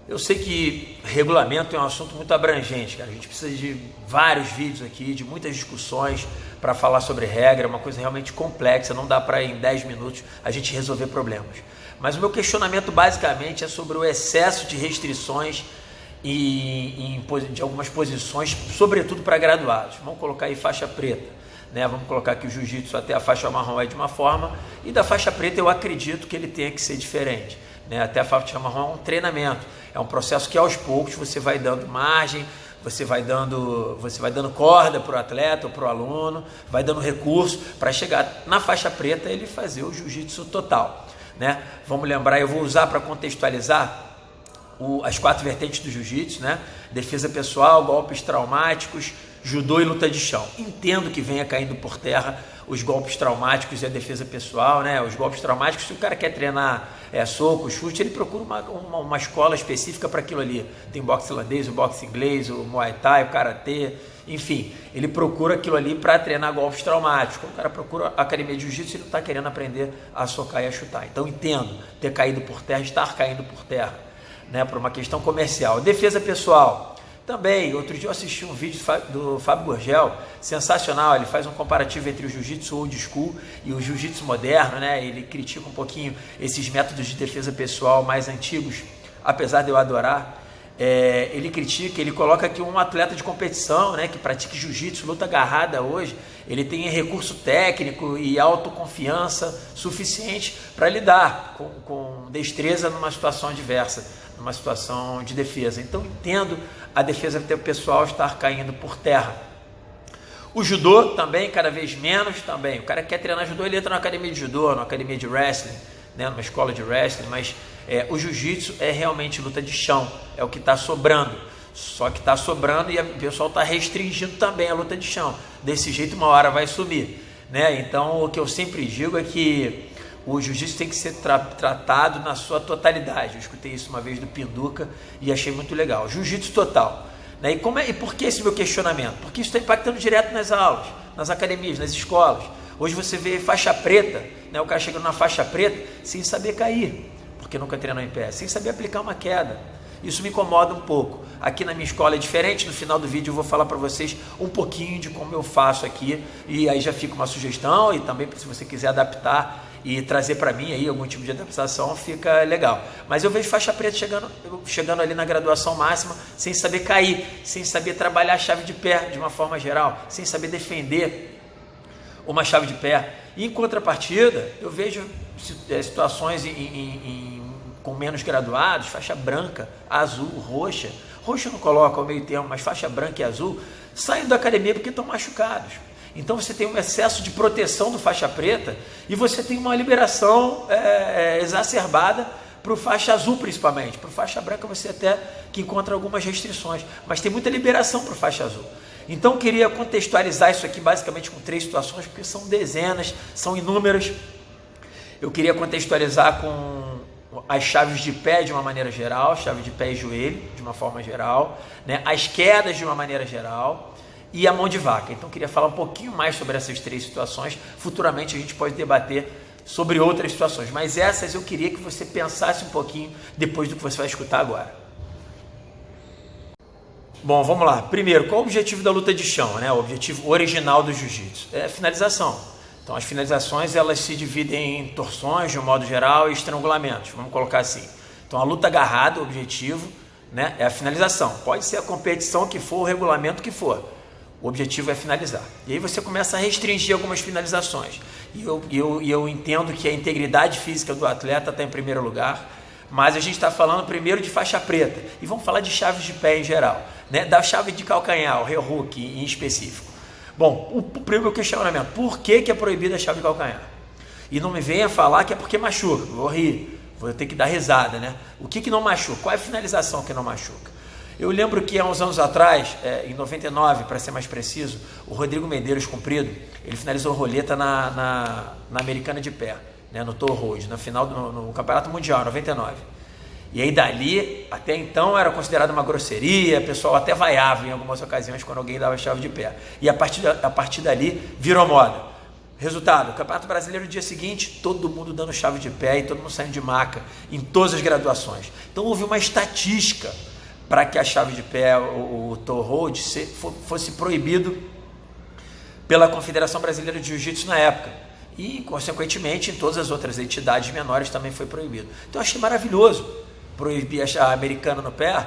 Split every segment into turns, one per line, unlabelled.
Eu sei que regulamento é um assunto muito abrangente, cara. A gente precisa de vários vídeos aqui, de muitas discussões para falar sobre regra, é uma coisa realmente complexa, não dá para em 10 minutos a gente resolver problemas. Mas o meu questionamento basicamente é sobre o excesso de restrições de algumas posições, sobretudo para graduados. Vamos colocar aí faixa preta, né? Vamos colocar que o jiu-jitsu até a faixa marrom é de uma forma, e da faixa preta eu acredito que ele tenha que ser diferente, né? Até a faixa marrom é um treinamento, é um processo que aos poucos você vai dando margem, você vai dando corda para o atleta ou para o aluno, vai dando recurso para chegar na faixa preta ele fazer o jiu-jitsu total, né? Vamos lembrar, eu vou usar para contextualizar as 4 vertentes do jiu-jitsu, né? Defesa pessoal, golpes traumáticos, judô e luta de chão. Entendo que venha caindo por terra os golpes traumáticos e a defesa pessoal, né? Os golpes traumáticos, se o cara quer treinar soco, chute, ele procura uma escola específica para aquilo ali. Tem boxe tailandês, o boxe inglês, o muay thai, o karatê, enfim, ele procura aquilo ali para treinar golpes traumáticos. Quando o cara procura a academia de jiu-jitsu, ele não está querendo aprender a socar e a chutar. Então entendo ter caído por terra, estar caindo por terra, né, por uma questão comercial. Defesa pessoal também. Outro dia eu assisti um vídeo do Fábio Gurgel, sensacional. Ele faz um comparativo entre o jiu-jitsu old school e o jiu-jitsu moderno, né? Ele critica um pouquinho esses métodos de defesa pessoal mais antigos, apesar de eu adorar. Ele critica, ele coloca que um atleta de competição, né, que pratique jiu-jitsu, luta agarrada hoje, ele tem recurso técnico e autoconfiança suficiente para lidar com destreza numa situação adversa, numa situação de defesa. Então entendo a defesa pessoal estar caindo por terra. O judô também, cada vez menos também. O cara que quer treinar judô, ele entra na academia de judô, na academia de wrestling, né, numa escola de wrestling, mas o jiu-jitsu é realmente luta de chão, é o que está sobrando. Só que está sobrando e o pessoal está restringindo também a luta de chão. Desse jeito uma hora vai sumir, né? Então o que eu sempre digo é que o jiu-jitsu tem que ser tratado na sua totalidade. Eu escutei isso uma vez do Pinduca e achei muito legal. Jiu-jitsu total, né? E por que esse meu questionamento? Porque isso está impactando direto nas aulas, nas academias, nas escolas. Hoje você vê faixa preta, né? O cara chegando na faixa preta sem saber cair, porque nunca treinou em pé, sem saber aplicar uma queda. Isso me incomoda um pouco. Aqui na minha escola é diferente. No final do vídeo eu vou falar para vocês um pouquinho de como eu faço aqui, e aí já fica uma sugestão, e também se você quiser adaptar e trazer para mim aí algum tipo de adaptação, fica legal. Mas eu vejo faixa preta chegando ali na graduação máxima sem saber cair, sem saber trabalhar a chave de pé de uma forma geral, sem saber defender uma chave de pé. E em contrapartida, eu vejo situações com menos graduados, faixa branca, azul, roxa. Roxa eu não coloco ao meio termo, mas faixa branca e azul, saindo da academia porque estão machucados. Então você tem um excesso de proteção do faixa preta e você tem uma liberação exacerbada para o faixa azul principalmente. Para o faixa branca você até que encontra algumas restrições, mas tem muita liberação para o faixa azul. Então eu queria contextualizar isso aqui basicamente com 3 situações, porque são dezenas, são inúmeras. Eu queria contextualizar com as chaves de pé de uma maneira geral, chave de pé e joelho de uma forma geral, né? As quedas de uma maneira geral e a mão de vaca. Então eu queria falar um pouquinho mais sobre essas 3 situações. Futuramente a gente pode debater sobre outras situações, mas essas eu queria que você pensasse um pouquinho depois do que você vai escutar agora. Bom, vamos lá. Primeiro, qual o objetivo da luta de chão, né? O objetivo original do jiu-jitsu é a finalização. Então as finalizações elas se dividem em torções de um modo geral e estrangulamentos, vamos colocar assim. Então a luta agarrada, o objetivo, né, é a finalização. Pode ser a competição que for, o regulamento que for. O objetivo é finalizar. E aí você começa a restringir algumas finalizações. E eu entendo que a integridade física do atleta está em primeiro lugar, mas a gente está falando primeiro de faixa preta. E vamos falar de chaves de pé em geral, né, da chave de calcanhar, o heel hook em específico. Bom, o primeiro questionamento, por que é proibida a chave de calcanhar? E não me venha falar que é porque machuca, vou rir, vou ter que dar risada, né? O que não machuca? Qual é a finalização que não machuca? Eu lembro que há uns anos atrás, em 99, para ser mais preciso, o Rodrigo Medeiros Comprido, ele finalizou roleta na Americana de Pé, né, no Toll Road, na final no Campeonato Mundial, em 99. E aí dali, até então, era considerado uma grosseria, o pessoal até vaiava em algumas ocasiões quando alguém dava chave de pé. E a partir dali, virou moda. Resultado, o Campeonato Brasileiro no dia seguinte, todo mundo dando chave de pé e todo mundo saindo de maca em todas as graduações. Então houve uma estatística para que a chave de pé, o toe hold, fosse proibido pela Confederação Brasileira de Jiu-Jitsu na época. E, consequentemente, em todas as outras entidades menores também foi proibido. Então eu achei maravilhoso proibir a americana no pé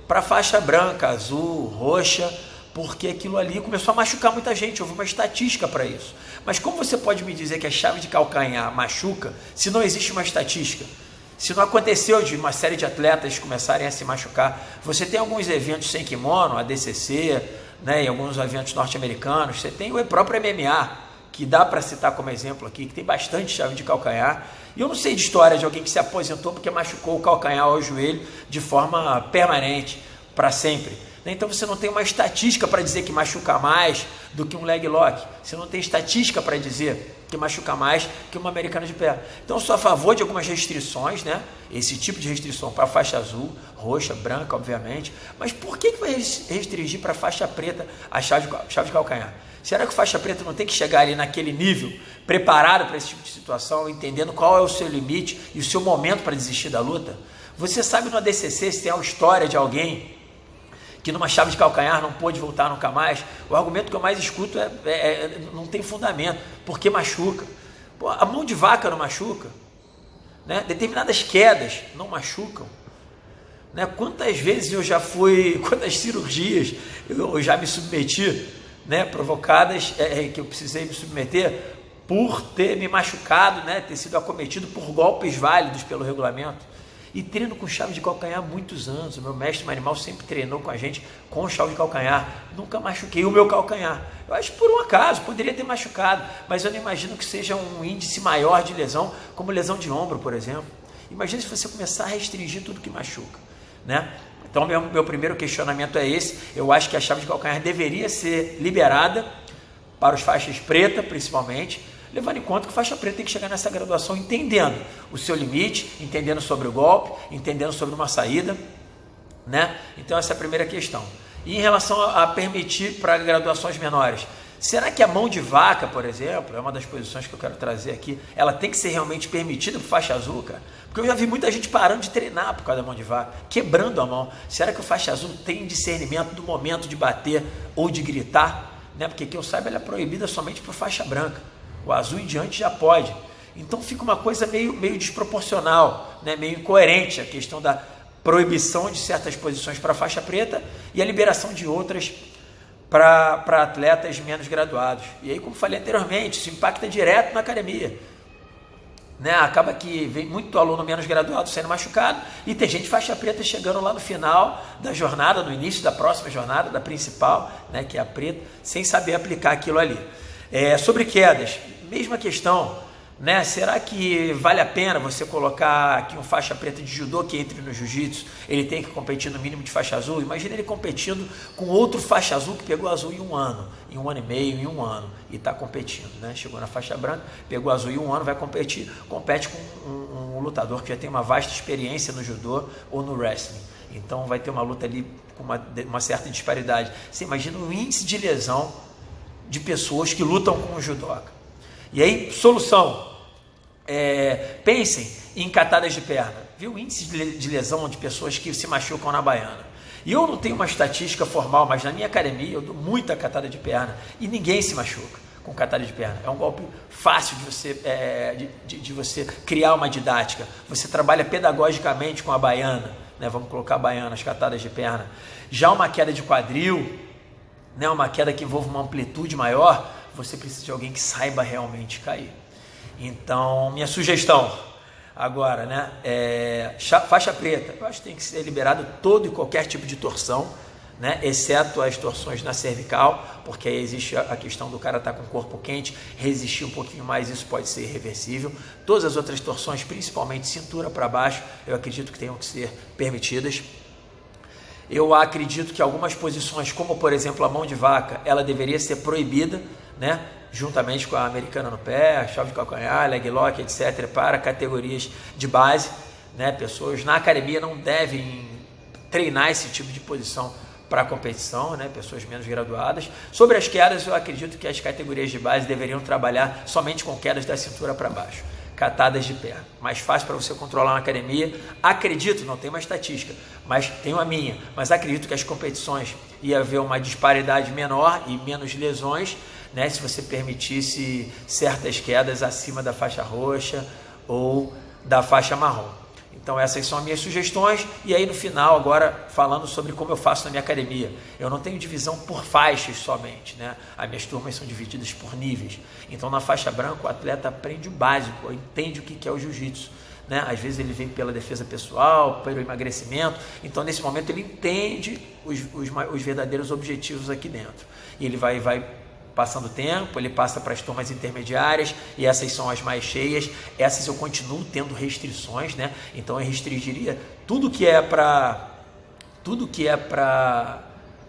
para faixa branca, azul, roxa, porque aquilo ali começou a machucar muita gente, houve uma estatística para isso. Mas como você pode me dizer que a chave de calcanhar machuca, se não existe uma estatística? Se não aconteceu de uma série de atletas começarem a se machucar, você tem alguns eventos sem kimono, a DCC, né, e alguns eventos norte-americanos, você tem o próprio MMA, que dá para citar como exemplo aqui, que tem bastante chave de calcanhar. E eu não sei de história de alguém que se aposentou porque machucou o calcanhar ou o joelho de forma permanente, para sempre. Então você não tem uma estatística para dizer que machuca mais do que um leg lock. Você não tem estatística para dizer que machuca mais que uma americana de pé. Então eu sou a favor de algumas restrições, né? Esse tipo de restrição para faixa azul, roxa, branca, obviamente. Mas por que vai restringir para faixa preta a chave de calcanhar? Será que o faixa preta não tem que chegar ali naquele nível, preparado para esse tipo de situação, entendendo qual é o seu limite e o seu momento para desistir da luta? Você sabe no ADCC se tem uma história de alguém que numa chave de calcanhar não pôde voltar nunca mais? O argumento que eu mais escuto não tem fundamento, porque machuca. Pô, a mão de vaca não machuca, né? Determinadas quedas não machucam, né? Quantas vezes eu já fui, quantas cirurgias eu já me submeti, né? Provocadas, que eu precisei me submeter por ter me machucado, né? Ter sido acometido por golpes válidos pelo regulamento. E treino com chave de calcanhar há muitos anos. O meu mestre Manimal sempre treinou com a gente com chave de calcanhar. Nunca machuquei o meu calcanhar. Eu acho que por um acaso, poderia ter machucado, mas eu não imagino que seja um índice maior de lesão, como lesão de ombro, por exemplo. Imagina se você começar a restringir tudo que machuca, né? Então, meu primeiro questionamento é esse. Eu acho que a chave de calcanhar deveria ser liberada para os faixas preta, principalmente, levando em conta que o faixa preta tem que chegar nessa graduação entendendo o seu limite, entendendo sobre o golpe, entendendo sobre uma saída, né? Então essa é a primeira questão. E em relação a permitir para graduações menores, será que a mão de vaca, por exemplo, é uma das posições que eu quero trazer aqui, ela tem que ser realmente permitida para faixa azul, cara? Porque eu já vi muita gente parando de treinar por causa da mão de vaca, quebrando a mão. Será que o faixa azul tem discernimento do momento de bater ou de gritar? Né? Porque que eu saiba, ela é proibida somente para faixa branca. O azul em diante já pode. Então fica uma coisa meio desproporcional, né? Meio incoerente a questão da proibição de certas posições para faixa preta e a liberação de outras para atletas menos graduados. E aí, como falei anteriormente, isso impacta direto na academia, né? Acaba que vem muito aluno menos graduado sendo machucado e tem gente faixa preta chegando lá no final da jornada, no início da próxima jornada, da principal, né? Que é a preta, sem saber aplicar aquilo ali. Sobre quedas, mesma questão, né? Será que vale a pena você colocar aqui um faixa preta de judô que entre no jiu-jitsu? Ele tem que competir no mínimo de faixa azul? Imagina ele competindo com outro faixa azul que pegou azul em um ano e meio, em um ano, e está competindo, né? Chegou na faixa branca, pegou azul em um ano, vai competir, compete com um lutador que já tem uma vasta experiência no judô ou no wrestling. Então vai ter uma luta ali com uma certa disparidade. Você imagina o índice de lesão de pessoas que lutam com o judoca. E aí, solução, pensem em catadas de perna. Viu o índice de lesão de pessoas que se machucam na baiana? E eu não tenho uma estatística formal, mas na minha academia eu dou muita catada de perna e ninguém se machuca com catada de perna. É um golpe fácil de você criar uma didática. Você trabalha pedagogicamente com a baiana, né? Vamos colocar a baiana, as catadas de perna. Já uma queda de quadril, né? Uma queda que envolve uma amplitude maior, você precisa de alguém que saiba realmente cair. Então, minha sugestão agora, né? Faixa preta, eu acho que tem que ser liberado todo e qualquer tipo de torção, né? Exceto as torções na cervical, porque aí existe a questão do cara estar com o corpo quente, resistir um pouquinho mais, isso pode ser irreversível. Todas as outras torções, principalmente cintura para baixo, eu acredito que tenham que ser permitidas. Eu acredito que algumas posições, como por exemplo a mão de vaca, ela deveria ser proibida, né? Juntamente com a americana no pé, chave de calcanhar, leg lock, etc., para categorias de base, né? Pessoas na academia não devem treinar esse tipo de posição para a competição, né? Pessoas menos graduadas. Sobre as quedas, eu acredito que as categorias de base deveriam trabalhar somente com quedas da cintura para baixo, catadas de pé. Mais fácil para você controlar na academia. Acredito, não tenho uma estatística, mas tenho a minha, mas acredito que as competições ia haver uma disparidade menor e menos lesões, né, se você permitisse certas quedas acima da faixa roxa ou da faixa marrom. Então essas são as minhas sugestões. E aí no final, agora falando sobre como eu faço na minha academia. Eu não tenho divisão por faixas somente, né? As minhas turmas são divididas por níveis. Então na faixa branca o atleta aprende o básico, entende o que é o jiu-jitsu, né? Às vezes ele vem pela defesa pessoal, pelo emagrecimento. Então nesse momento ele entende os verdadeiros objetivos aqui dentro. E ele vai passando o tempo, ele passa para as turmas intermediárias, e essas são as mais cheias. Essas eu continuo tendo restrições, né? Então eu restringiria tudo que é para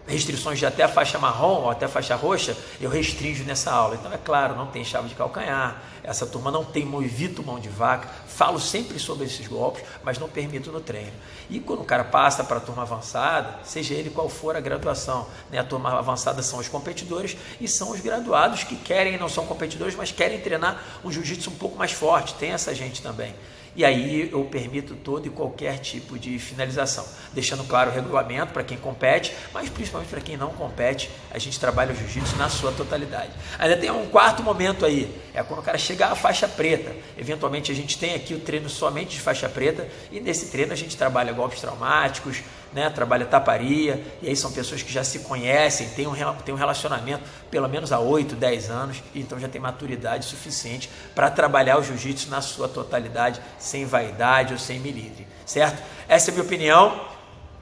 restrições de até a faixa marrom ou até a faixa roxa, eu restringo nessa aula. Então é claro, não tem chave de calcanhar, essa turma não tem movimento mão de vaca, falo sempre sobre esses golpes, mas não permito no treino. E quando o cara passa para a turma avançada, seja ele qual for a graduação, né? A turma avançada são os competidores e são os graduados que querem, não são competidores, mas querem treinar um jiu-jitsu um pouco mais forte, tem essa gente também. E aí eu permito todo e qualquer tipo de finalização, deixando claro o regulamento para quem compete, mas principalmente para quem não compete, a gente trabalha o jiu-jitsu na sua totalidade. Ainda tem um quarto momento aí, é quando o cara chegar à faixa preta. Eventualmente a gente tem aqui o treino somente de faixa preta, e nesse treino a gente trabalha golpes traumáticos, né? Trabalha taparia, e aí são pessoas que já se conhecem, tem um relacionamento pelo menos há 8, 10 anos, e então já tem maturidade suficiente para trabalhar o jiu-jitsu na sua totalidade, sem vaidade ou sem milímetro, certo? Essa é a minha opinião,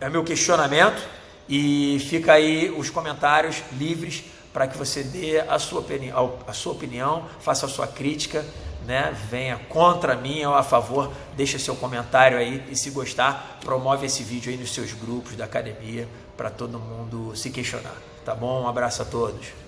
é o meu questionamento, e fica aí os comentários livres para que você dê a sua opinião, faça a sua crítica, né? Venha contra mim ou a favor, deixa seu comentário aí, e se gostar, promove esse vídeo aí nos seus grupos da academia para todo mundo se questionar, tá bom? Um abraço a todos.